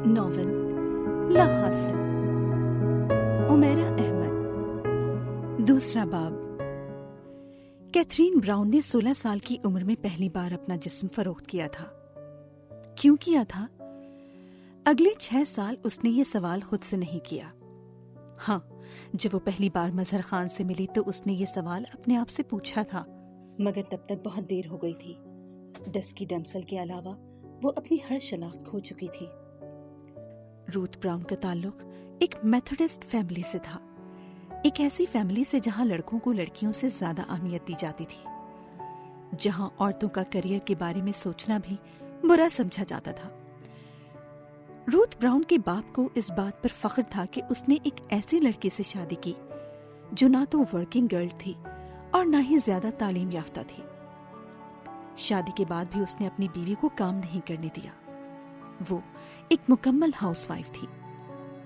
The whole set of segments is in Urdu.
ناول لاحاصل، عمیرہ احمد، دوسرا باب۔ کیتھرین براؤن نے 16 سال کی عمر میں پہلی بار اپنا جسم فروخت کیا تھا۔ کیوں کیا تھا؟ اگلے 6 سال اس نے یہ سوال خود سے نہیں کیا۔ ہاں، جب وہ پہلی بار مظہر خان سے ملی تو اس نے یہ سوال اپنے آپ سے پوچھا تھا، مگر تب تک بہت دیر ہو گئی تھی۔ ڈسکی ڈمسل کے علاوہ وہ اپنی ہر شناخت کھو چکی تھی۔ روتھ براؤن کا تعلق ایک میتھوڈسٹ فیملی سے تھا، ایک ایسی فیملی سے جہاں لڑکوں کو لڑکیوں سے زیادہ اہمیت دی جاتی تھی، جہاں عورتوں کا کیریئر کے بارے میں سوچنا بھی برا سمجھا جاتا تھا۔ روتھ براؤن کے باپ کو اس بات پر فخر تھا کہ اس نے ایک ایسی لڑکی سے شادی کی جو نہ تو ورکنگ گرل تھی اور نہ ہی زیادہ تعلیم یافتہ تھی۔ شادی کے بعد بھی اس نے اپنی بیوی کو کام نہیں کرنے دیا۔ وہ ایک مکمل ہاؤس وائف تھی۔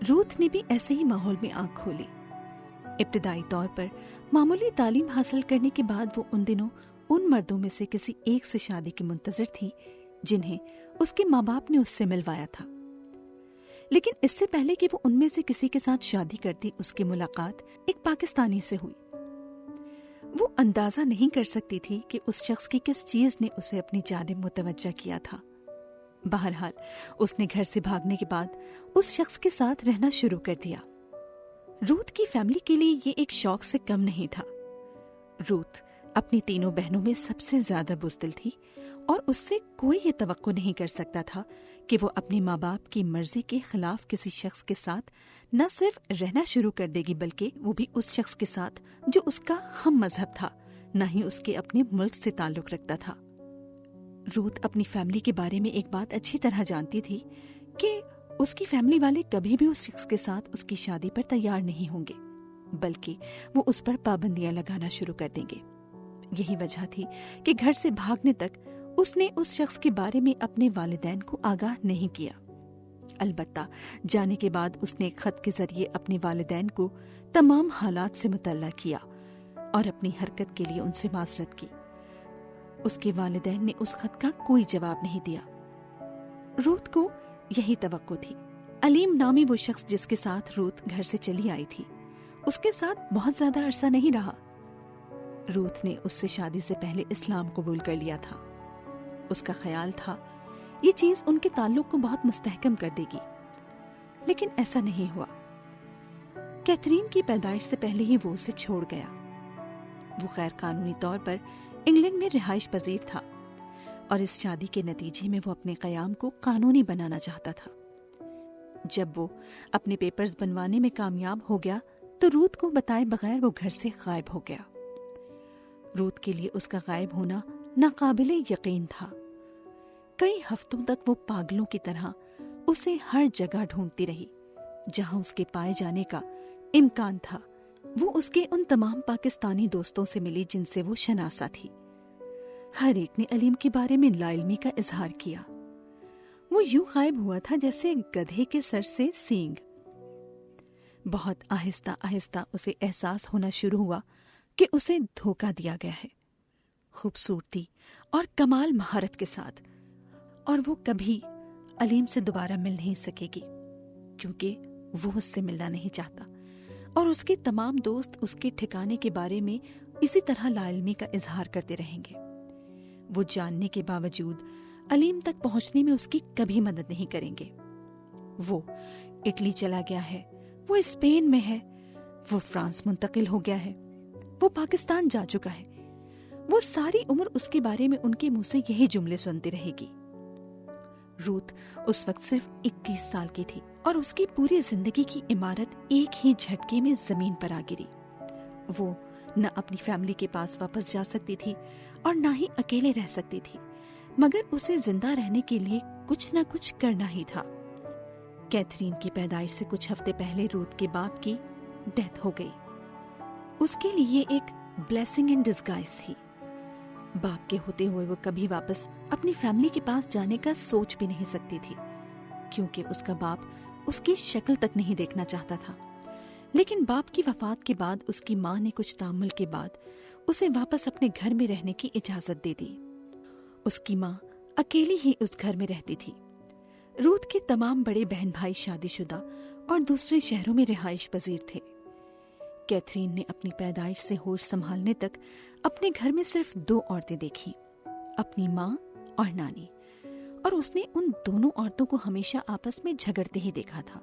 روتھ نے بھی ایسے ہی ماحول میں آنکھ کھولی۔ ابتدائی طور پر معمولی تعلیم حاصل کرنے کے بعد وہ ان دنوں ان مردوں میں سے کسی ایک سے شادی کی منتظر تھی جنہیں اس کے ماں باپ نے اس سے ملوایا تھا۔ لیکن اس سے پہلے کہ وہ ان میں سے کسی کے ساتھ شادی کرتی، اس کی ملاقات ایک پاکستانی سے ہوئی۔ وہ اندازہ نہیں کر سکتی تھی کہ اس شخص کی کس چیز نے اسے اپنی جانب متوجہ کیا تھا۔ بہرحال اس نے گھر سے بھاگنے کے بعد اس شخص کے ساتھ رہنا شروع کر دیا۔ روتھ کی فیملی کے لیے یہ ایک شوق سے کم نہیں تھا۔ روتھ اپنی تینوں بہنوں میں سب سے زیادہ بزدل تھی اور اس سے کوئی یہ توقع نہیں کر سکتا تھا کہ وہ اپنے ماں باپ کی مرضی کے خلاف کسی شخص کے ساتھ نہ صرف رہنا شروع کر دے گی بلکہ وہ بھی اس شخص کے ساتھ جو اس کا ہم مذہب تھا، نہ ہی اس کے اپنے ملک سے تعلق رکھتا تھا۔ روتھ اپنی فیملی کے بارے میں ایک بات اچھی طرح جانتی تھی کہ اس کی فیملی والے کبھی بھی اس شخص کے ساتھ اس کی شادی پر تیار نہیں ہوں گے، بلکہ وہ اس پر پابندیاں لگانا شروع کر دیں گے۔ یہی وجہ تھی کہ گھر سے بھاگنے تک اس نے اس شخص کے بارے میں اپنے والدین کو آگاہ نہیں کیا۔ البتہ جانے کے بعد اس نے ایک خط کے ذریعے اپنے والدین کو تمام حالات سے مطلع کیا اور اپنی حرکت کے لیے ان سے معذرت کی۔ اس کے والدین نے اس خط کا کوئی جواب نہیں دیا۔ روتھ کو یہی توقع تھی۔ علیم نامی وہ شخص جس کے ساتھ روتھ گھر سے چلی آئی تھی، اس کے ساتھ بہت زیادہ عرصہ نہیں رہا۔ روتھ نے اس سے شادی سے پہلے اسلام قبول کر لیا تھا۔ اس کا خیال تھا یہ چیز ان کے تعلق کو بہت مستحکم کر دے گی، لیکن ایسا نہیں ہوا۔ کیتھرین کی پیدائش سے پہلے ہی وہ اسے چھوڑ گیا۔ وہ غیر قانونی طور پر انگلینڈ میں رہائش پذیر تھا اور اس شادی کے نتیجے میں وہ اپنے قیام کو قانونی بنانا چاہتا تھا۔ جب وہ اپنے پیپرز بنوانے میں کامیاب ہو گیا تو روتھ کو بتائے بغیر وہ گھر سے غائب ہو گیا۔ روتھ کے لیے اس کا غائب ہونا ناقابل یقین تھا۔ کئی ہفتوں تک وہ پاگلوں کی طرح اسے ہر جگہ ڈھونڈتی رہی جہاں اس کے پائے جانے کا امکان تھا۔ وہ اس کے ان تمام پاکستانی دوستوں سے ملی جن سے وہ شناسا تھی۔ ہر ایک نے علیم کے بارے میں لا علمی کا اظہار کیا۔ وہ یوں غائب ہوا تھا جیسے گدھے کے سر سے سینگ۔ بہت آہستہ آہستہ اسے احساس ہونا شروع ہوا کہ اسے دھوکہ دیا گیا ہے، خوبصورتی اور کمال مہارت کے ساتھ، اور وہ کبھی علیم سے دوبارہ مل نہیں سکے گی کیونکہ وہ اس سے ملنا نہیں چاہتا، اور اس کے تمام دوست اس کے ٹھکانے کے بارے میں اسی طرح لا علمی کا اظہار کرتے رہیں گے۔ وہ جاننے کے باوجود علیم تک پہنچنے میں اس کی کبھی مدد نہیں کریں گے۔ وہ اٹلی چلا گیا ہے، وہ اسپین میں ہے، وہ فرانس منتقل ہو گیا ہے، وہ پاکستان جا چکا ہے۔ وہ ساری عمر اس کے بارے میں ان کے منہ سے یہی جملے سنتی رہے گی۔ روتھ اس وقت صرف 21 سال کی تھی اور اس کی پوری زندگی کی عمارت ایک ہی جھٹکے میں زمین پر آ گری۔ وہ نہ اپنی فیملی کے پاس واپس جا سکتی تھی اور نہ ہی اکیلے رہ سکتی تھی، مگر اسے زندہ رہنے کے لیے کچھ نہ کچھ کرنا ہی تھا۔ کیتھرین کی پیدائش سے کچھ ہفتے پہلے روتھ کے باپ کی ڈیتھ ہو گئی۔ اس کے لیے ایک بلیسنگ ان ڈسگائز تھی۔ باپ کے ہوتے ہوئے وہ کبھی واپس اپنی فیملی کے پاس جانے کا سوچ بھی نہیں سکتی تھی کیونکہ اس کا باپ اس کی شکل تک نہیں دیکھنا چاہتا تھا۔ لیکن باپ کی وفات کے بعد اس کی ماں نے کچھ تامل کے بعد اسے واپس اپنے گھر میں رہنے کی اجازت دے دی۔ اس کی ماں اکیلی ہی اس گھر میں رہتی تھی۔ روت کے تمام بڑے بہن بھائی شادی شدہ اور دوسرے شہروں میں رہائش پذیر تھے۔ کیتھرین نے اپنی پیدائش سے ہوش سنبھالنے تک اپنے گھر میں صرف 2 عورتیں دیکھیں، اپنی ماں اور نانی، اور اس نے ان دونوں عورتوں کو ہمیشہ آپس میں جھگڑتے ہی دیکھا تھا۔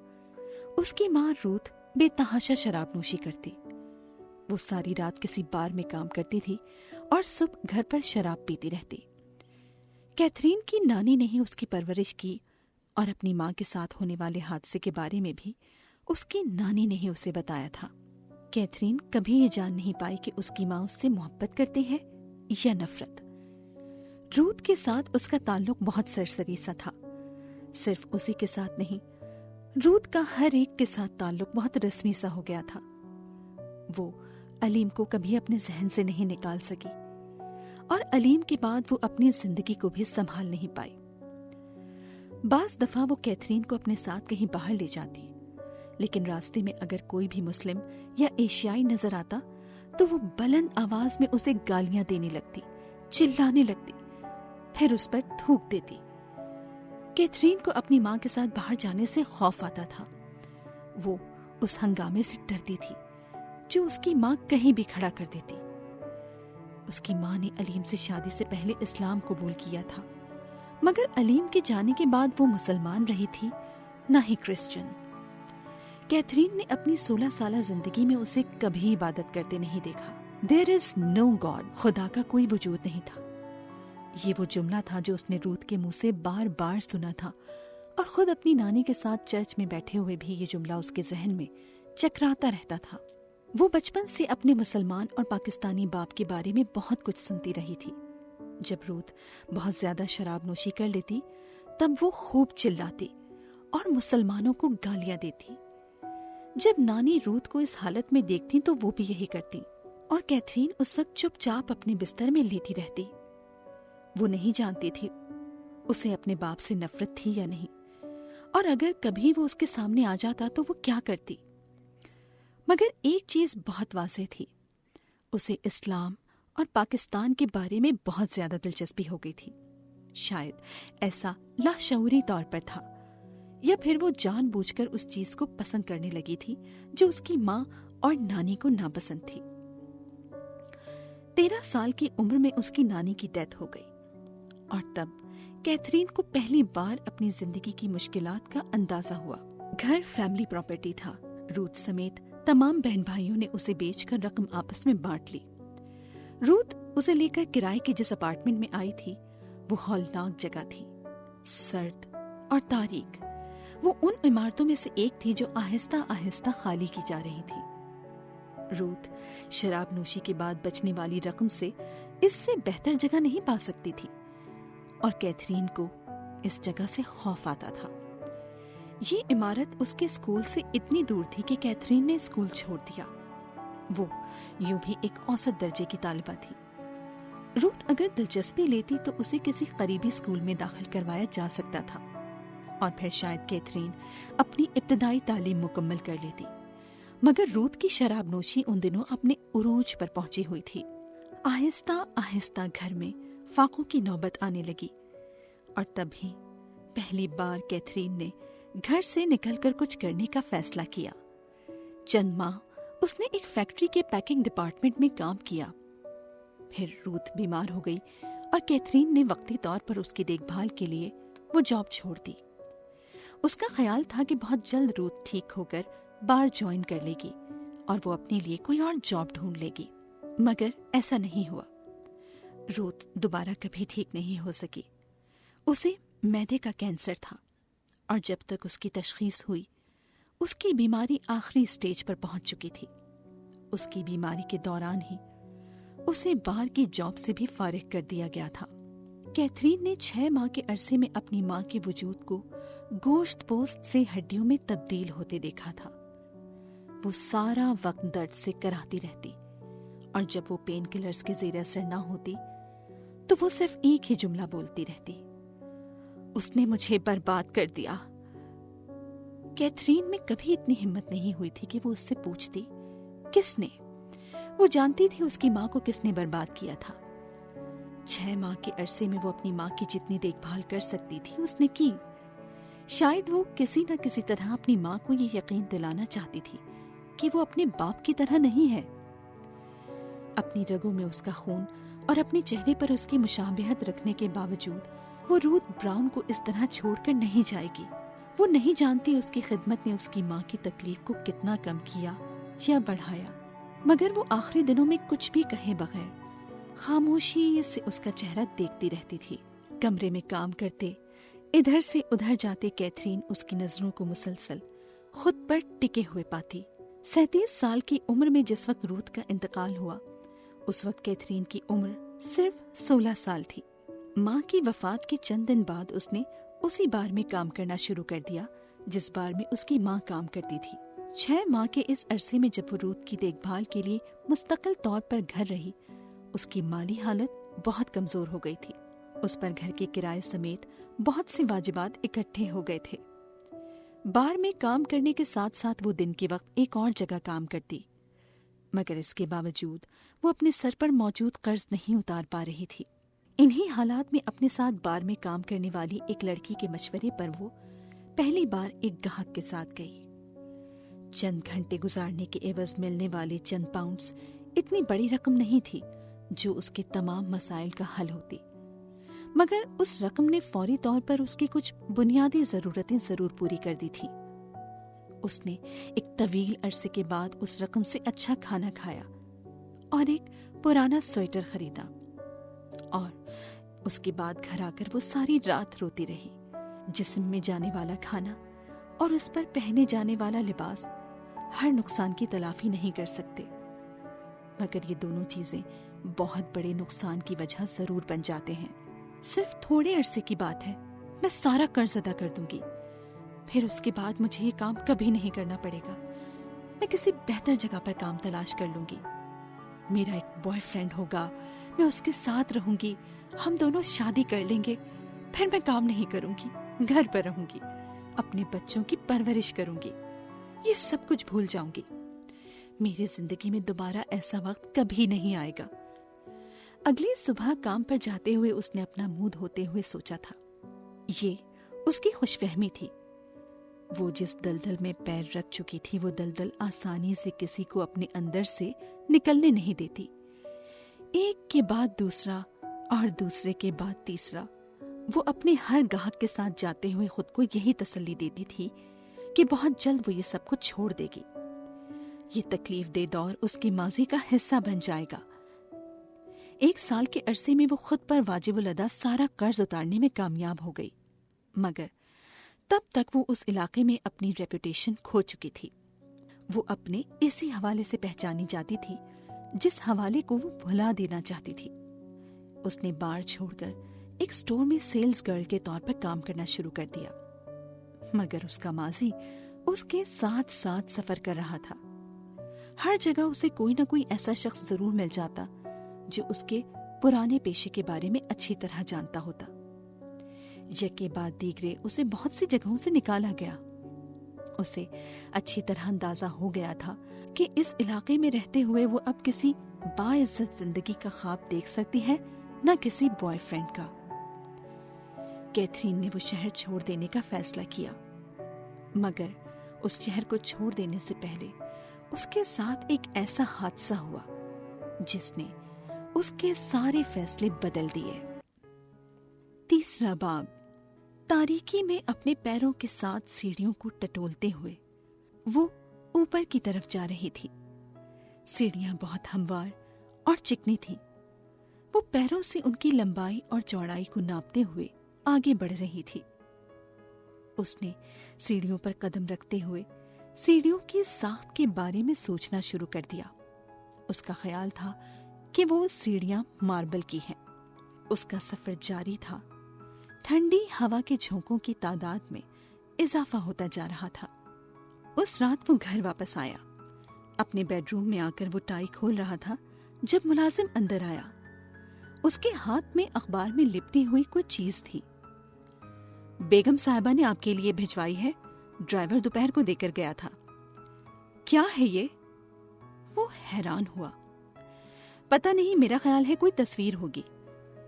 اس کی ماں روت بے تحاشا شراب نوشی کرتی۔ وہ ساری رات کسی بار میں کام کرتی تھی اور صبح گھر پر شراب پیتی رہتی۔ کیتھرین کی نانی نے ہی اس کی پرورش کی، اور اپنی ماں کے ساتھ ہونے والے حادثے کے بارے میں بھی اس کی نانی نے ہی اسے بتایا تھا۔ کیتھرین کبھی یہ جان نہیں پائی کہ اس کی ماں اس سے محبت کرتی ہے یا نفرت۔ روت کے ساتھ اس کا تعلق بہت سرسری سا تھا۔ صرف اسی کے ساتھ نہیں، روت کا ہر ایک کے ساتھ تعلق بہت رسمی سا ہو گیا تھا۔ وہ علیم کو کبھی اپنے ذہن سے نہیں نکال سکی، اور علیم کے بعد وہ اپنی زندگی کو بھی سنبھال نہیں پائی۔ بعض دفعہ وہ کیتھرین کو اپنے ساتھ کہیں باہر لے جاتی، لیکن راستے میں اگر کوئی بھی مسلم یا ایشیائی نظر آتا تو وہ بلند آواز میں اسے گالیاں دینے لگتی، چلانے لگتی، پھر اس پر تھوک دیتی۔ کیتھرین کو اپنی ماں کے ساتھ باہر جانے سے خوف آتا تھا۔ وہ اس ہنگامے سے ڈرتی تھی جو اس کی ماں کہیں بھی کھڑا کر دیتی۔ اس کی ماں نے علیم سے شادی سے پہلے اسلام قبول کیا تھا، مگر علیم کے جانے کے بعد وہ مسلمان رہی تھی، نہ ہی کرسچن۔ کیتھرین نے اپنی 16 سالہ زندگی میں اسے کبھی عبادت کرتے نہیں دیکھا۔ There is no God، خدا کا کوئی وجود نہیں تھا۔ یہ وہ جملہ تھا جو اس نے روت کے منہ سے بار بار سنا تھا، اور خود اپنی نانی کے ساتھ چرچ میں بیٹھے ہوئے بھی یہ جملہ اس کے ذہن میں چکراتا رہتا تھا۔ وہ بچپن سے اپنے مسلمان اور پاکستانی باپ کے بارے میں بہت کچھ سنتی رہی تھی۔ جب روت بہت زیادہ شراب نوشی کر لیتی تب وہ خوب چلاتی اور مسلمانوں کو گالیاں دیتی۔ جب نانی روت کو اس حالت میں دیکھتی تو وہ بھی یہی کرتی، اور کیتھرین اس وقت چپ چاپ اپنے بستر میں لیٹی رہتی۔ وہ نہیں جانتی تھی اسے اپنے باپ سے نفرت تھی یا نہیں، اور اگر کبھی وہ اس کے سامنے آ جاتا تو وہ کیا کرتی۔ مگر ایک چیز بہت واضح تھی، اسے اسلام اور پاکستان کے بارے میں بہت زیادہ دلچسپی ہو گئی تھی۔ شاید ایسا لاشعوری طور پر تھا، یا پھر وہ جان بوجھ کر اس چیز کو پسند کرنے لگی تھی جو اس کی ماں اور نانی کو ناپسند تھی۔ 13 سال کی عمر میں اس کی نانی کی ڈیتھ ہو گئی، اور تب کیتھرین کو پہلی بار اپنی زندگی کی مشکلات کا اندازہ ہوا۔ گھر فیملی پراپرٹی تھا۔ روت سمیت تمام بہن بھائیوں نے اسے بیچ کر رقم آپس میں بانٹ لی۔ روت اسے لے کر کرائے کے جس اپارٹمنٹ میں آئی تھی وہ ہولناک جگہ تھی، سرد اور تاریک۔ وہ ان عمارتوں میں سے ایک تھی جو آہستہ آہستہ خالی کی جا رہی تھی۔ روت شراب نوشی کے بعد بچنے والی رقم سے اس سے بہتر جگہ نہیں پا سکتی تھی، اور کیتھرین کو اس جگہ سے خوف آتا تھا۔ یہ عمارت اس کے اسکول سے اتنی دور تھی کہ کیتھرین نے اسکول چھوڑ دیا۔ وہ یوں بھی ایک اوسط درجے کی طالبہ تھی۔ روت اگر دلچسپی لیتی تو اسے کسی قریبی اسکول میں داخل کروایا جا سکتا تھا، اور پھر شاید کیتھرین اپنی ابتدائی تعلیم مکمل کر لیتی۔ مگر روت کی شراب نوشی ان دنوں اپنے عروج پر پہنچی ہوئی تھی۔ آہستہ آہستہ گھر میں فاقوں کی نوبت آنے لگی، اور تبھی پہلی بار کیتھرین نے گھر سے نکل کر کچھ کرنے کا فیصلہ کیا۔ چند ماہ اس نے ایک فیکٹری کے پیکنگ ڈپارٹمنٹ میں کام کیا۔ پھر روت بیمار ہو گئی، اور کیتھرین نے وقتی طور پر اس کی دیکھ بھال کے لیے وہ جاب چھوڑ دی۔ اس کا خیال تھا کہ بہت جلد روت ٹھیک ہو کر بار جوائن کر لے گی اور وہ اپنے لیے کوئی اور جاب ڈھونڈ لے گی، مگر ایسا نہیں ہوا۔ روت دوبارہ کبھی ٹھیک نہیں ہو سکی۔ اسے معدے کا کینسر تھا، اور جب تک اس کی تشخیص ہوئی اس کی بیماری آخری سٹیج پر پہنچ چکی تھی۔ اس کی بیماری کے دوران ہی اسے بار کی جاب سے بھی فارغ کر دیا گیا تھا۔ کیتھرین نے 6 ماہ کے عرصے میں اپنی ماں کے وجود کو گوشت پوست سے ہڈیوں میں تبدیل ہوتے دیکھا تھا۔ وہ سارا وقت درد سے کراہتی رہتی، اور جب وہ پین کلرز کے زیر اثر نہ ہوتی تو وہ صرف ایک ہی جملہ بولتی رہتی، اس نے مجھے برباد کر دیا۔ کیتھرین میں کبھی اتنی ہمت نہیں ہوئی تھی کہ وہ اس سے پوچھتی کس نے۔ وہ جانتی تھی اس کی ماں کو کس نے برباد کیا تھا۔ 6 ماہ کے عرصے میں وہ اپنی ماں کی جتنی دیکھ بھال کر سکتی تھی اس نے کی۔ شاید وہ کسی نہ کسی طرح اپنی ماں کو یہ یقین دلانا چاہتی تھی کہ وہ اپنے باپ کی طرح نہیں ہے۔ اپنی رگوں میں اس کا خون اور اپنے چہرے پر اس کی مشابہت رکھنے کے باوجود وہ روت براؤن کو اس طرح چھوڑ کر نہیں جائے گی۔ وہ نہیں جانتی اس کی خدمت نے اس کی ماں کی تکلیف کو کتنا کم کیا یا بڑھایا، مگر وہ آخری دنوں میں کچھ بھی کہے بغیر خاموشی سے اس کا چہرہ دیکھتی رہتی تھی۔ کمرے میں کام کرتے ادھر سے ادھر جاتے کیتھرین اس کی نظروں کو مسلسل خود پر ٹکے ہوئے پاتی۔ 37 سال کی عمر میں جس وقت روت کا انتقال ہوا، اس وقت کیتھرین کی عمر صرف 16 سال تھی۔ ماں کی وفات کے چند دن بعد اس نے اسی بار میں کام کرنا شروع کر دیا جس بار میں اس کی ماں کام کرتی تھی۔ 6 ماہ کے اس عرصے میں جب وہ روت کی دیکھ بھال کے لیے مستقل طور پر گھر رہی، اس کی مالی حالت بہت کمزور ہو گئی تھی۔ اس پر گھر کے کرائے سمیت بہت سے واجبات اکٹھے ہو گئے تھے۔ بار میں کام کرنے کے ساتھ ساتھ وہ دن کے وقت ایک اور جگہ کام کرتی، مگر اس کے باوجود وہ اپنے سر پر موجود قرض نہیں اتار پا رہی تھی۔ انہی حالات میں اپنے ساتھ بار میں کام کرنے والی ایک لڑکی کے مشورے پر وہ پہلی بار ایک گاہک کے ساتھ گئی۔ چند گھنٹے گزارنے کے عوض ملنے والے چند پاؤنڈز اتنی بڑی رقم نہیں تھی جو اس کے تمام مسائل کا حل ہوتی، مگر اس رقم نے فوری طور پر اس کی کچھ بنیادی ضرورتیں ضرور پوری کر دی تھی۔ اس نے ایک طویل عرصے کے بعد اس رقم سے اچھا کھانا کھایا اور ایک پرانا سویٹر خریدا، اور اس کے بعد گھر آ کر وہ ساری رات روتی رہی۔ جسم میں جانے والا کھانا اور اس پر پہنے جانے والا لباس ہر نقصان کی تلافی نہیں کر سکتے، مگر یہ دونوں چیزیں بہت بڑے نقصان کی وجہ ضرور بن جاتے ہیں۔ صرف تھوڑے عرصے کی بات ہے، میں سارا قرض ادا کر دوں گی، پھر اس کے بعد مجھے یہ کام کبھی نہیں کرنا پڑے گا۔ میں کسی بہتر جگہ پر کام تلاش کر لوں گی، میرا ایک بوائے فرینڈ ہوگا، میں اس کے ساتھ رہوں گی، ہم دونوں شادی کر لیں گے، پھر میں کام نہیں کروں گی، گھر پر رہوں گی، اپنے بچوں کی پرورش کروں گی، یہ سب کچھ بھول جاؤں گی۔ میری زندگی میں دوبارہ ایسا وقت کبھی نہیں آئے گا۔ اگلی صبح کام پر جاتے ہوئے اس نے اپنا منہ دھوتے ہوئے سوچا تھا۔ یہ اس کی خوش فہمی تھی۔ وہ جس دلدل میں پیر رکھ چکی تھی وہ دلدل آسانی سے کسی کو اپنے اندر سے نکلنے نہیں دیتی۔ ایک کے بعد دوسرا اور دوسرے کے بعد تیسرا وہ اپنے ہر گاہک کے ساتھ جاتے ہوئے خود کو یہی تسلی دیتی تھی کہ بہت جلد وہ یہ سب کچھ چھوڑ دے گی۔ یہ تکلیف دہ دور اس کے ماضی کا حصہ بن جائے گا۔ 1 سال کے عرصے میں وہ خود پر واجب الادا سارا قرض اتارنے میں کامیاب ہو گئی، مگر تب تک وہ اس علاقے میں اپنی ریپوٹیشن کھو چکی تھی۔ وہ اپنے اسی حوالے سے پہچانی جاتی تھی جس حوالے کو وہ بھلا دینا چاہتی تھی۔ اس نے بار چھوڑ کر ایک سٹور میں سیلز گرل کے طور پر کام کرنا شروع کر دیا، مگر اس کا ماضی اس کے ساتھ ساتھ سفر کر رہا تھا۔ ہر جگہ اسے کوئی نہ کوئی ایسا شخص ضرور مل جاتا جو اس کے پرانے پیشے کے بارے میں اچھی طرح جانتا ہوتا۔ یکے بعد دیگرے اسے بہت سی جگہوں سے نکالا گیا۔ اسے اچھی طرح اندازہ ہو گیا تھا کہ اس علاقے میں رہتے ہوئے وہ اب کسی باعزت زندگی کا خواب دیکھ سکتی ہے، نہ کسی بوائے فرینڈ کا۔ کیتھرین نے وہ شہر چھوڑ دینے کا فیصلہ کیا، مگر اس شہر کو چھوڑ دینے سے پہلے اس کے ساتھ ایک ایسا حادثہ ہوا جس نے اس کے سارے فیصلے بدل دیے۔ 3 باب۔ تاریکی میں اپنے پیروں کے ساتھ سیڑھیوں کو ٹٹولتے ہوئے وہ اوپر کی طرف جا رہی تھی۔ سیڑھیاں بہت ہموار اور چکنی تھیں۔ وہ پیروں سے ان کی لمبائی اور چوڑائی کو ناپتے ہوئے آگے بڑھ رہی تھی۔ اس نے سیڑھیوں پر قدم رکھتے ہوئے سیڑھیوں کی ساخت کے بارے میں سوچنا شروع کر دیا۔ اس کا خیال تھا کہ وہ سیڑھیاں ماربل کی ہیں۔ اس کا سفر جاری تھا۔ ٹھنڈی ہوا کے جھونکوں کی تعداد میں اضافہ ہوتا جا رہا تھا۔ اس رات وہ گھر واپس آیا۔ اپنے بیڈ روم میں آ کر وہ ٹائی کھول رہا تھا جب ملازم اندر آیا۔ اس کے ہاتھ میں اخبار میں لپٹی ہوئی کوئی چیز تھی۔ بیگم صاحبہ نے آپ کے لیے بھجوائی ہے، ڈرائیور دوپہر کو دے کر گیا تھا۔ کیا ہے یہ؟ وہ حیران ہوا۔ پتہ نہیں، میرا خیال ہے کوئی تصویر ہوگی۔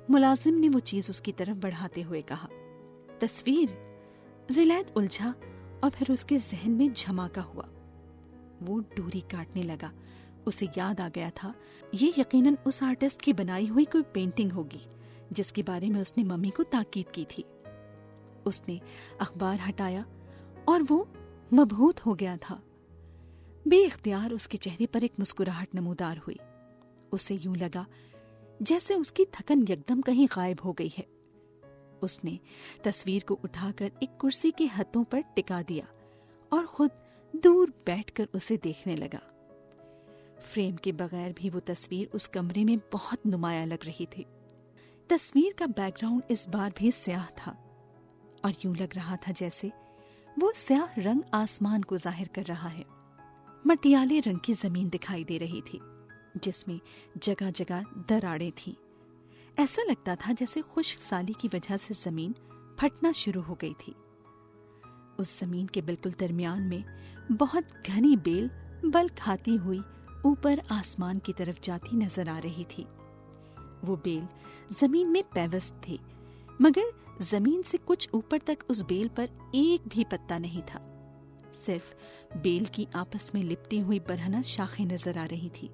ملازم نے وہ چیز اس کی طرف بڑھاتے ہوئے کہا۔ تصویر؟ زلید الجھا اور پھر اس کے ذہن میں جھماکا ہوا. وہ ڈوری کاٹنے لگا. اسے یاد آ گیا تھا یہ یقیناً اس آرٹسٹ کی بنائی ہوئی کوئی پینٹنگ ہوگی جس کے بارے میں اس نے ممی کو تاکید کی تھی. اس نے اخبار ہٹایا اور وہ مبہوت ہو گیا تھا. بے اختیار اس کے چہرے پر ایک مسکراہٹ نمودار ہوئی. اسے یوں لگا جیسے اس کی تھکن یکدم کہیں غائب ہو گئی ہے. اس نے تصویر کو اٹھا کر ایک کرسی کے ہتھوں پر ٹکا دیا اور خود دور بیٹھ کر اسے دیکھنے لگا. فریم کے بغیر بھی وہ تصویر اس کمرے میں بہت نمایاں لگ رہی تھی. تصویر کا بیک گراؤنڈ اس بار بھی سیاہ تھا اور یوں لگ رہا تھا جیسے وہ سیاہ رنگ آسمان کو ظاہر کر رہا ہے. مٹیالے رنگ کی زمین دکھائی دے رہی تھی جس میں جگہ جگہ دراڑیں تھیں. ایسا لگتا تھا جیسے خشک سالی کی وجہ سے زمین پھٹنا شروع ہو گئی تھی. اس زمین کے بالکل درمیان میں بہت گھنی بیل بل کھاتی ہوئی اوپر آسمان کی طرف جاتی نظر آ رہی تھی. وہ بیل زمین میں پیوست تھی مگر زمین سے کچھ اوپر تک اس بیل پر ایک بھی پتا نہیں تھا. صرف بیل کی آپس میں لپٹی ہوئی برہنہ شاخیں نظر آ رہی تھی.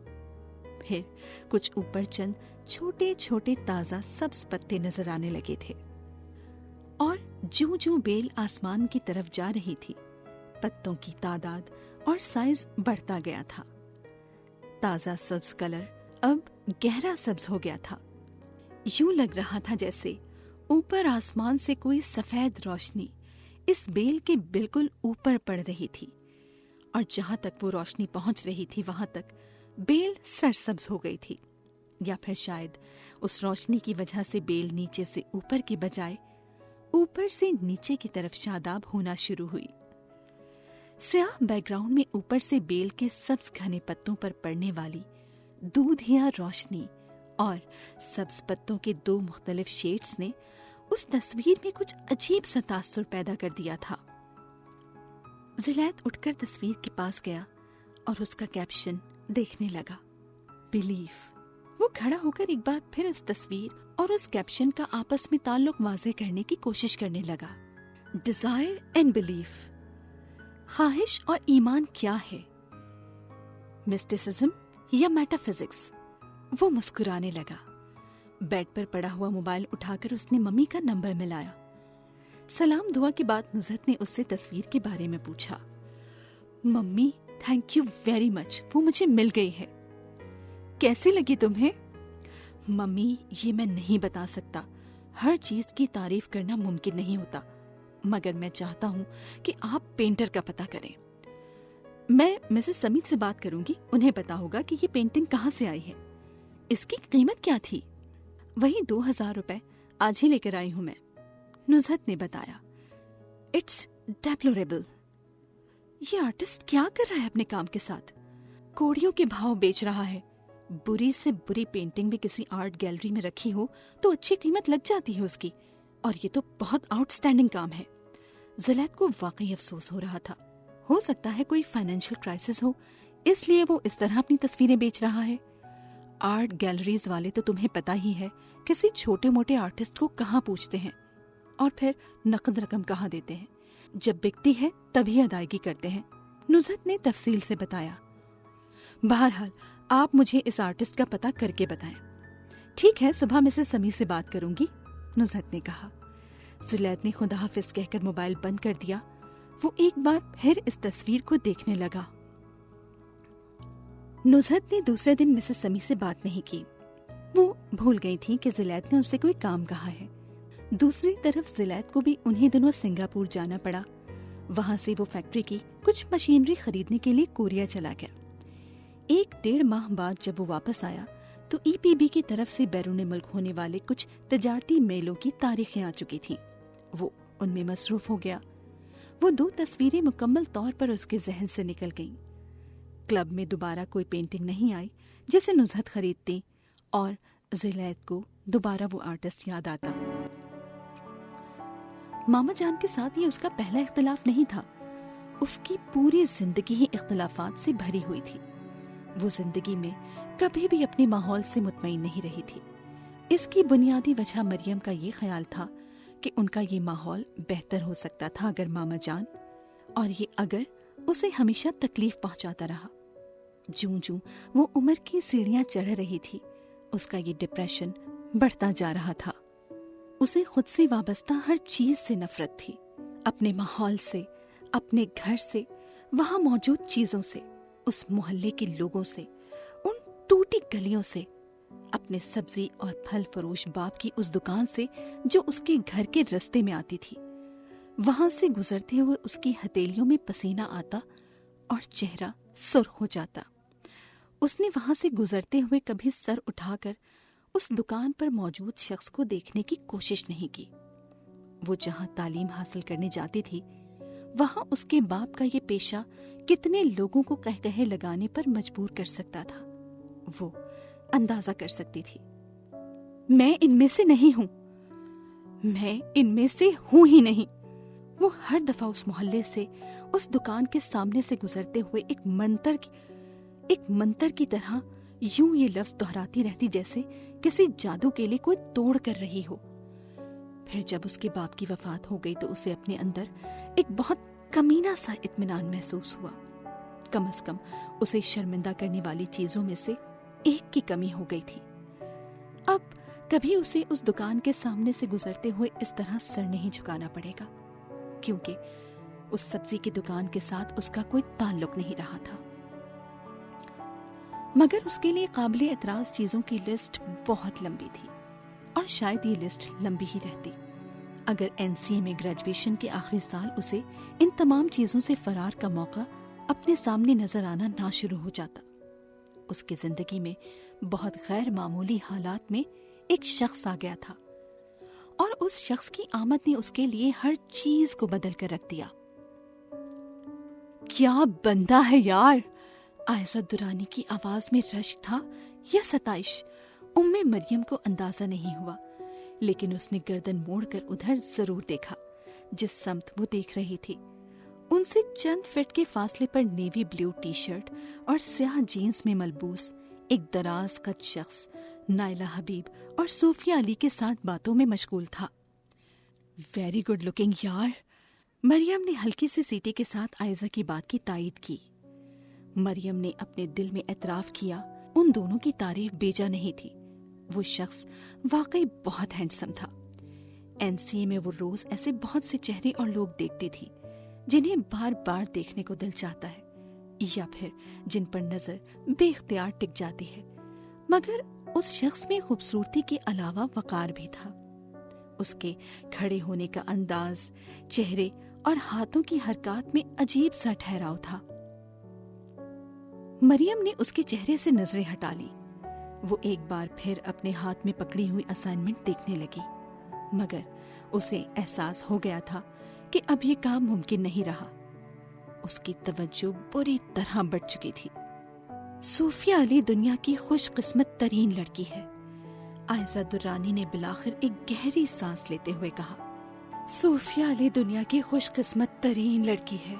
پھر کچھ اوپر چند چھوٹے چھوٹے تازہ سبز پتے نظر آنے لگے تھے اور جوں جوں بیل آسمان کی طرف جا رہی تھی پتوں کی تعداد اور سائز بڑھتا گیا تھا. تازہ سبز کلر اب گہرا سبز ہو گیا تھا. یوں لگ رہا تھا جیسے اوپر آسمان سے کوئی سفید روشنی اس بیل کے بالکل اوپر پڑ رہی تھی اور جہاں تک وہ روشنی پہنچ رہی تھی وہاں تک بیل سرسبز ہو گئی تھی. یا پھر شاید اس روشنی کی وجہ سے بیل نیچے سے اوپر کی بجائے اوپر سے نیچے کی طرف شاداب ہونا شروع ہوئی. سیاہ بیک گراؤنڈ میں اوپر سے بیل کے سبز گھنے پتوں پر پڑنے والی دودھیا روشنی اور سبز پتوں کے دو مختلف شیڈز نے اس تصویر میں کچھ عجیب سا تاثر پیدا کر دیا تھا. زلید اٹھ کر تصویر کے پاس گیا اور اس کا کیپشن دیکھنے لگا. بلیف. وہ کھڑا ہو کر ایک بار پھر اس تصویر اور اس کیپشن کا آپس میں تعلق واضح کرنے کی کوشش کرنے لگا. Desire and belief. خواہش اور ایمان کیا ہے؟ مسٹیسزم یا میٹا فزکس؟ وہ مسکرانے لگا. بیڈ پر پڑا ہوا موبائل اٹھا کر اس نے ممی کا نمبر ملایا. سلام دعا کے بعد نزہت نے اس سے تصویر کے بارے میں پوچھا. Mummy thank you very much, وہ مجھے مل گئی ہے. کیسی لگی تمہیں؟ ممی یہ میں نہیں بتا سکتا. ہر چیز کی تعریف کرنا ممکن نہیں ہوتا مگر میں چاہتا ہوں کہ آپ پینٹر کا پتہ کریں. میں مسز سمیت سے بات کروں گی، انہیں پتا ہوگا کہ یہ پینٹنگ کہاں سے آئی ہے. اس کی قیمت کیا تھی؟ وہی 2000 روپے، آج ہی لے کر آئی ہوں میں، نزہت نے بتایا. اٹس ڈیپلوریبل. یہ آرٹسٹ کیا کر رہا ہے اپنے کام کے ساتھ؟ کوڑیوں کے بھاؤ بیچ رہا ہے. بری سے بری پینٹنگ بھی کسی آرٹ گیلری میں رکھی ہو تو اچھی قیمت لگ جاتی ہے اس کی، اور یہ تو بہت آؤٹ اسٹینڈنگ کام ہے. زلید کو واقعی افسوس ہو رہا تھا. ہو سکتا ہے کوئی فائنینشیل کرائسس ہو اس لیے وہ اس طرح اپنی تصویریں بیچ رہا ہے. آرٹ گیلریز والے تو تمہیں پتہ ہی ہے کسی چھوٹے موٹے آرٹسٹ کو کہاں پوچھتے ہیں اور پھر نقد رقم کہاں دیتے ہیں. جب بکتی ہے تبھی ادائیگی کرتے ہیں، نزہت نے تفصیل سے بتایا. بہرحال آپ مجھے اس آرٹسٹ کا پتہ کر کے بتائیں. ٹھیک ہے، صبح مسز سمیع سے بات کروں گی، نزہت نے کہا. زلید نے خدا حافظ کہہ کر موبائل بند کر دیا. وہ ایک بار پھر اس تصویر کو دیکھنے لگا. نزہت نے دوسرے دن مسز سمیع سے بات نہیں کی. وہ بھول گئی تھی کہ زلید نے اسے کوئی کام کہا ہے. دوسری طرف زلید کو بھی انہی دنوں سنگاپور جانا پڑا. وہاں سے وہ فیکٹری کی کچھ مشینری خریدنے کے لیے کوریا چلا گیا. 1-1.5 ماہ بعد جب وہ واپس آیا تو ای پی بی کی طرف سے بیرون ملک ہونے والے کچھ تجارتی میلوں کی تاریخیں آ چکی تھیں. وہ ان میں مصروف ہو گیا. وہ 2 تصویریں مکمل طور پر اس کے ذہن سے نکل گئیں. کلب میں دوبارہ کوئی پینٹنگ نہیں آئی جسے نزہت خریدتی اور زلید کو دوبارہ وہ آرٹسٹ یاد آتا. ماما جان کے ساتھ یہ اس کا پہلا اختلاف نہیں تھا. اس کی پوری زندگی ہی اختلافات سے بھری ہوئی تھی. وہ زندگی میں کبھی بھی اپنے ماحول سے مطمئن نہیں رہی تھی. اس کی بنیادی وجہ مریم کا یہ خیال تھا کہ ان کا یہ ماحول بہتر ہو سکتا تھا اگر ماما جان، اور یہ اگر اسے ہمیشہ تکلیف پہنچاتا رہا۔ جوں جوں وہ عمر کی سیڑھیاں چڑھ رہی تھی، اس کا یہ ڈپریشن بڑھتا جا رہا تھا۔ اسے خود سے وابستہ ہر چیز سے نفرت تھی، اپنے ماحول سے، اپنے گھر سے، وہاں موجود چیزوں سے، اس محلے کے لوگوں سے، ان ٹوٹی گلیوں سے، اپنے سبزی اور پھل فروش باپ کی اس دکان سے جو اس کے گھر کے رستے میں آتی تھی۔ وہاں سے گزرتے ہوئے اس کی ہتھیلیوں میں پسینہ آتا اور چہرہ سرخ ہو جاتا۔ اس نے وہاں سے گزرتے ہوئے کبھی سر اٹھا کر اس دکان پر موجود شخص کو دیکھنے کی کوشش نہیں کی۔ وہ جہاں تعلیم حاصل کرنے جاتی تھی، وہاں اس کے باپ کا یہ پیشہ کتنے لوگوں کو قہقہے لگانے پر مجبور کر سکتا تھا، وہ اندازہ کر سکتی تھی۔ میں ان میں سے نہیں ہوں، میں ان میں سے ہوں ہی نہیں۔ وہ ہر دفعہ اس محلے سے، اس دکان کے سامنے سے گزرتے ہوئے ایک منتر کی طرح یوں یہ لفظ دہراتی رہتی جیسے کسی جادو کے لیے کوئی توڑ کر رہی ہو۔ پھر جب اس کے باپ کی وفات ہو گئی تو اسے اپنے اندر ایک بہت کمینہ سا اطمینان محسوس ہوا۔ کم از کم اسے شرمندہ کرنے والی چیزوں میں سے ایک کی کمی ہو گئی تھی۔ اب کبھی اسے اس دکان کے سامنے سے گزرتے ہوئے اس طرح سر نہیں جھکانا پڑے گا، کیونکہ اس سبزی کی دکان کے ساتھ اس کا کوئی تعلق نہیں رہا تھا۔ مگر اس کے لیے قابل اعتراض چیزوں کی لسٹ بہت لمبی تھی، اور شاید یہ لسٹ لمبی ہی رہتی اگر NCA میں گریجویشن کے آخری سال اسے ان تمام چیزوں سے فرار کا موقع اپنے سامنے نظر آنا نہ شروع ہو جاتا۔ اس کی زندگی میں بہت غیر معمولی حالات میں ایک شخص آ گیا تھا، اور اس شخص کی آمد نے اس کے لیے ہر چیز کو بدل کر رکھ دیا۔ کیا بندہ ہے یار! عائزہ درانی کی آواز میں رشک تھا یا ستائش، مریم کو اندازہ نہیں ہوا، لیکن اس نے گردن موڑ کر ادھر ضرور دیکھا جس سمت وہ دیکھ رہی تھی۔ ان سے چند فٹ کے فاصلے پر نیوی بلیو ٹی شرٹ اور سیاہ جینز میں ملبوس ایک دراز قد شخص نائلہ حبیب اور صوفیہ علی کے ساتھ باتوں میں مشغول تھا۔ ویری گڈ لکنگ یار! مریم نے ہلکی سی سیٹی کے ساتھ عائزہ کی بات کی تائید کی۔ مریم نے اپنے دل میں اعتراف کیا، ان دونوں کی تعریف بیجا نہیں تھی۔ وہ شخص واقعی بہت ہینڈسم تھا۔ NCA میں وہ روز ایسے بہت سے چہرے اور لوگ دیکھتی تھی جنہیں بار بار دیکھنے کو دل چاہتا ہے، یا پھر جن پر نظر بے اختیار ٹک جاتی ہے، مگر اس شخص میں خوبصورتی کے علاوہ وقار بھی تھا۔ اس کے کھڑے ہونے کا انداز، چہرے اور ہاتھوں کی حرکات میں عجیب سا ٹھہراؤ تھا۔ مریم نے اس کے چہرے سے نظریں ہٹا لی۔ وہ ایک بار پھر اپنے ہاتھ میں پکڑی ہوئی اسائنمنٹ دیکھنے لگی، مگر اسے احساس ہو گیا تھا کہ اب یہ کام ممکن نہیں رہا۔ اس کی توجہ بری طرح بڑھ چکی تھی۔ صوفیہ علی دنیا کی خوش قسمت ترین لڑکی ہے، عائزہ درانی نے بلاخر ایک گہری سانس لیتے ہوئے کہا۔ صوفیہ علی دنیا کی خوش قسمت ترین لڑکی ہے،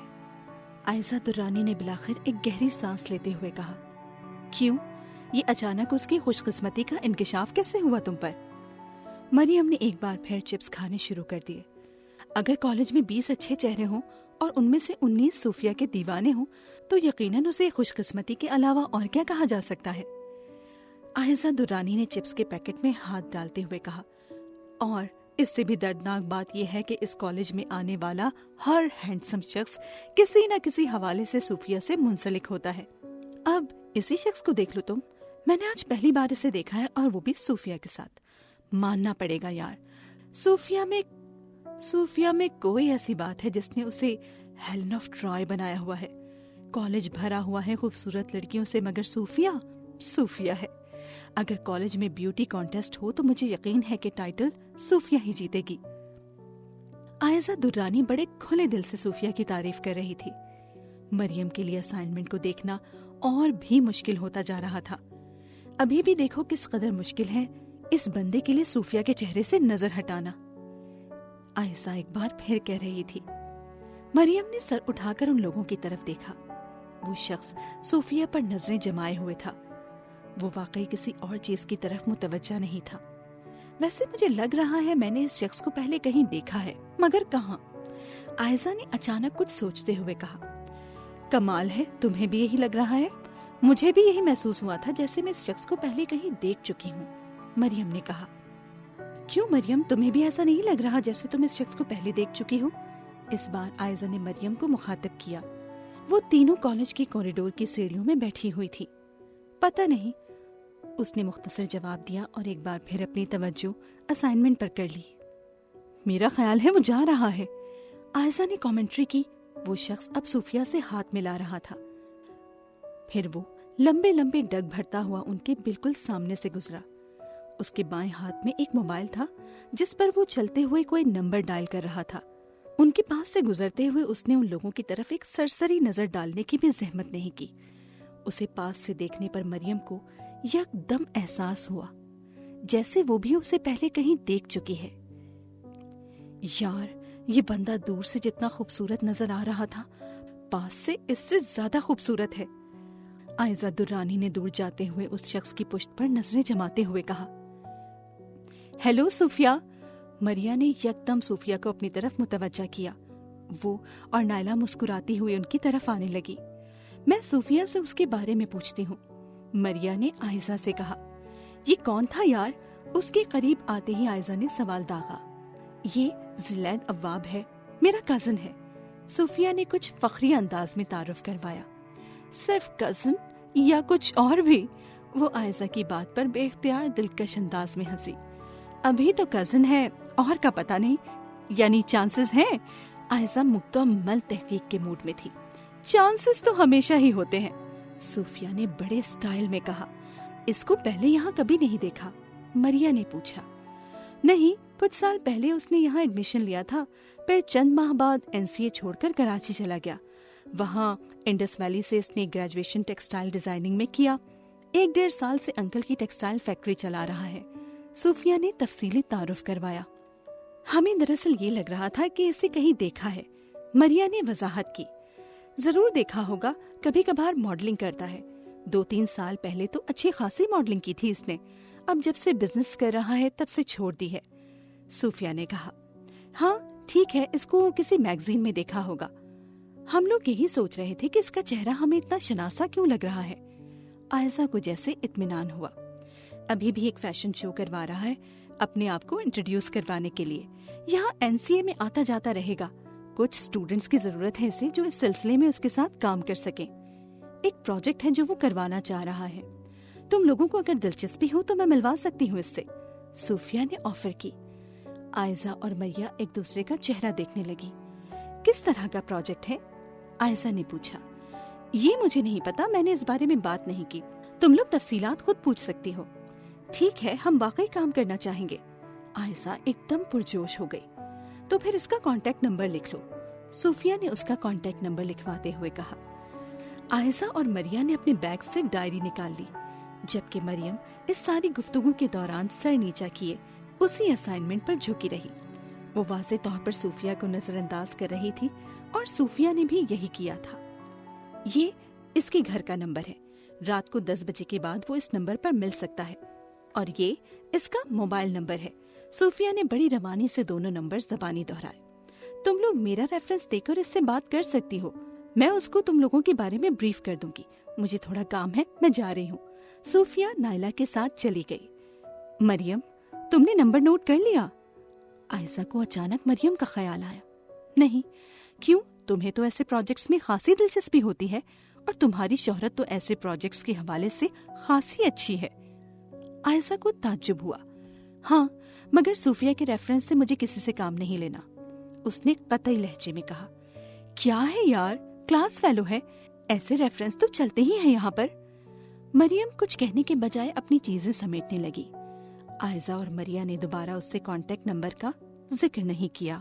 عائزہ درانی نے بلاخر ایک گہری سانس لیتے ہوئے کہا۔ کیوں؟ یہ اچانک اس کی خوش قسمتی کا انکشاف کیسے ہوا تم پر؟ مریم نے ایک بار پھر چپس کھانے شروع کر دیے۔ اگر کالج میں 20 اچھے چہرے ہوں اور ان میں سے 19 صوفیہ کے دیوانے ہوں تو یقیناً اسے خوش قسمتی کے علاوہ اور کیا کہا جا سکتا ہے؟ عائزہ درانی نے چپس کے پیکٹ میں ہاتھ ڈالتے ہوئے کہا۔ اور اس سے بھی دردناک بات یہ ہے کہ اس کالج میں آنے والا ہر ہینڈسم شخص کسی نہ کسی حوالے سے صوفیہ سے منسلک ہوتا ہے۔ اب اسی شخص کو دیکھ لو تم، میں نے آج پہلی بار اسے دیکھا ہے، اور وہ بھی صوفیہ کے ساتھ۔ ماننا پڑے گا یار، صوفیہ میں کوئی ایسی بات ہے جس نے اسے ہیلن آف ٹرائے بنایا ہوا ہے۔ کالج بھرا ہوا ہے خوبصورت لڑکیوں سے، مگر صوفیہ ہے۔ اگر کالج میں بیوٹی کانٹیسٹ ہو تو مجھے یقین ہے کہ ٹائٹل صوفیہ ہی جیتے گی۔ عائزہ درانی بڑے کھلے دل سے صوفیہ کی تعریف کر رہی تھی۔ مریم کے لیے اسائنمنٹ کو دیکھنا اور بھی مشکل ہوتا جا رہا تھا۔ ابھی بھی دیکھو کس قدر مشکل ہے اس بندے کے لیے صوفیہ کے چہرے سے نظر ہٹانا، عائزہ ایک بار پھر کہہ رہی تھی۔ مریم نے سر اٹھا کر ان لوگوں کی طرف دیکھا۔ وہ شخص صوفیہ پر نظریں جمائے ہوئے تھا، وہ واقعی کسی اور چیز کی طرف متوجہ نہیں تھا۔ ویسے مجھے لگ رہا ہے میں نے اس شخص کو پہلے کہیں دیکھا ہے، مگر کہاں؟ عائزہ نے اچانک کچھ سوچتے ہوئے کہا۔ کمال ہے، تمہیں بھی یہی لگ رہا ہے؟ مجھے بھی یہی محسوس ہوا تھا جیسے میں اس شخص کو پہلے کہیں دیکھ چکی ہوں، مریم نے کہا۔ کیوں مریم، تمہیں بھی ایسا نہیں لگ رہا جیسے تم اس شخص کو پہلے دیکھ چکی ہو؟ اس بار عائزہ نے مریم کو مخاطب کیا۔ وہ تینوں کالج کے کوریڈور کی سیڑھیوں میں بیٹھی ہوئی تھی۔ پتہ نہیں، اس نے مختصر جواب دیا اور ایک بار پھر اپنی توجہ اسائنمنٹ پر کر لی۔ میرا خیال ہے وہ جا رہا ہے، عائزہ نے کامنٹری کی۔ وہ شخص اب صوفیہ سے ہاتھ ملا رہا تھا، پھر وہ لمبے لمبے ڈگ بھرتا ہوا ان کے بالکل سامنے سے گزرا۔ اس کے بائیں ہاتھ میں ایک موبائل تھا جس پر وہ چلتے ہوئے کوئی نمبر ڈائل کر رہا تھا۔ ان کے پاس سے گزرتے ہوئے اس نے ان لوگوں کی طرف ایک سرسری نظر ڈالنے کی بھی زحمت نہیں کی۔ اسے پاس سے دیکھنے پر مریم کو یک دم احساس ہوا جیسے وہ بھی اسے پہلے کہیں دیکھ چکی ہے۔ یار، یہ بندہ دور سے جتنا خوبصورت نظر آ رہا تھا، پاس سے اس سے زیادہ خوبصورت ہے۔ عائزہ درانی نے دور جاتے ہوئے اس شخص کی پشت پر نظریں جماتے ہوئے کہا۔ ہیلو صوفیہ، مریا نے یکدم صوفیہ کو اپنی طرف متوجہ کیا۔ وہ اور نائلہ مسکراتی ہوئی ان کی طرف آنے لگی۔ میں صوفیہ سے اس کے بارے میں پوچھتی ہوں، مریا نے عائزہ سے کہا۔ یہ کون تھا یار؟ اس کے قریب آتے ہی عائزہ نے سوال داغا۔ یہ زلید عواب ہے، میرا کزن ہے، صوفیہ نے کچھ فخری انداز میں تعارف کروایا۔ صرف کزن یا کچھ اور بھی؟ وہ عائزہ کی بات پر بے اختیار دلکش انداز میں ہنسی۔ ابھی تو کزن ہے، اور کا پتہ نہیں، یعنی چانسز ہیں؟ عائزہ مکمل تحقیق کے موڈ میں تھی۔ چانسز تو ہمیشہ ہی ہوتے ہیں، صوفیہ نے بڑے سٹائل میں کہا۔ اس کو پہلے یہاں کبھی نہیں دیکھا؟ مریا نے پوچھا۔ نہیں، کچھ سال پہلے اس نے یہاں ایڈمیشن لیا تھا، پھر چند ماہ بعد NCA چھوڑ کر کراچی چلا گیا۔ وہاں انڈس ویلی سے اس نے گریجویشن ٹیکسٹائل ڈیزائننگ میں کیا۔ 1-1.5 سال سے انکل کی ٹیکسٹائل فیکٹری چلا رہا ہے، صوفیہ نے تفصیلی تعارف کروایا۔ ہمیں دراصل یہ لگ رہا تھا کہ اسے کہیں دیکھا ہے، مریا نے وضاحت کی۔ ضرور دیکھا ہوگا، کبھی کبھار ماڈلنگ کرتا ہے۔ 2-3 سال پہلے تو اچھی خاصی ماڈلنگ کی تھی اس نے، اب جب سے بزنس کر رہا ہے تب سے چھوڑ دی ہے، صوفیہ نے کہا۔ ہاں ٹھیک ہے، اس کو کسی میگزین میں دیکھا ہوگا۔ ہم لوگ یہی سوچ رہے تھے کہ اس کا چہرہ ہمیں اتنا شناسا کیوں لگ رہا ہے۔ عائزہ کو جیسے اطمینان ہوا۔ ابھی بھی ایک فیشن شو کروا رہا ہے، اپنے آپ کو انٹروڈیوس کروانے کے لیے۔ یہاں NCA میں آتا جاتا رہے گا۔ کچھ اسٹوڈنٹس کی ضرورت ہے اسے جو اس سلسلے میں اس کے ساتھ کام کر سکیں۔ ایک پروجیکٹ ہے جو وہ کروانا چاہ رہا ہے، تم لوگوں کو اگر دلچسپی ہو تو میں ملوا سکتی ہوں اس سے، صوفیہ نے آفر کی۔ عائزہ اور مریا ایک دوسرے کا چہرہ دیکھنے لگی۔ کس طرح کا پروجیکٹ ہے؟ عائزہ نے پوچھا۔ یہ مجھے نہیں پتا، میں نے اس بارے میں بات نہیں کی، تم لوگ تفصیلات خود پوچھ سکتی ہو۔ ٹھیک ہے، ہم واقعی کام کرنا چاہیں گے۔ عائزہ ایک دم پرجوش ہو گئی۔ تو پھر اس کا کانٹیکٹ نمبر لکھ لو، صوفیہ نے اس کا کانٹیکٹ نمبر لکھواتے ہوئے کہا۔ عائزہ اور مریا نے اپنے بیگ سے ڈائری نکال لی، جبکہ مریم اس ساری گفتگو کے دوران سر نیچا کیے اسی اسائنمنٹ پر جھکی رہی۔ وہ واضح طور پر صوفیہ کو نظر انداز کر رہی تھی اور صوفیہ نے بھی یہی کیا تھا۔ یہ اس کے گھر کا نمبر ہے، رات کو 10 بجے کے بعد وہ اس نمبر پر مل سکتا ہے، اور یہ اس کا موبائل نمبر ہے۔ صوفیہ نے بڑی روانی سے دونوں نمبر زبانی دہرائے۔ تم لوگ میرا ریفرنس دے کر اس سے بات کر سکتی ہو، میں اس کو تم لوگوں کے بارے میں بریف کر دوں گی۔ مجھے تھوڑا کام ہے، میں جا رہی ہوں۔ صوفیہ نائلہ کے ساتھ چلی گئی۔ مریم، تم نے نمبر نوٹ کر لیا؟ عائزہ کو اچانک مریم کا خیال آیا۔ نہیں، کیوں؟ تمہیں تو ایسے پروجیکٹس میں خاصی دلچسپی ہوتی ہے، اور تمہاری شہرت تو ایسے پروجیکٹس کے حوالے سے خاصی اچھی ہے۔ عائزہ کو تعجب ہوا۔ ہاں، مگر صوفیہ کے ریفرنس سے مجھے کسی سے کام نہیں لینا، اس نے قطعی لہجے میں کہا۔ کیا ہے یار، کلاس فیلو ہے، ایسے ریفرنس تو چلتے ہی ہیں یہاں پر۔ مریم کچھ کہنے کے بجائے اپنی چیزیں سمیٹنے لگی۔ عائزہ اور مریا نے دوبارہ اس سے کانٹیکٹ نمبر کا ذکر نہیں کیا۔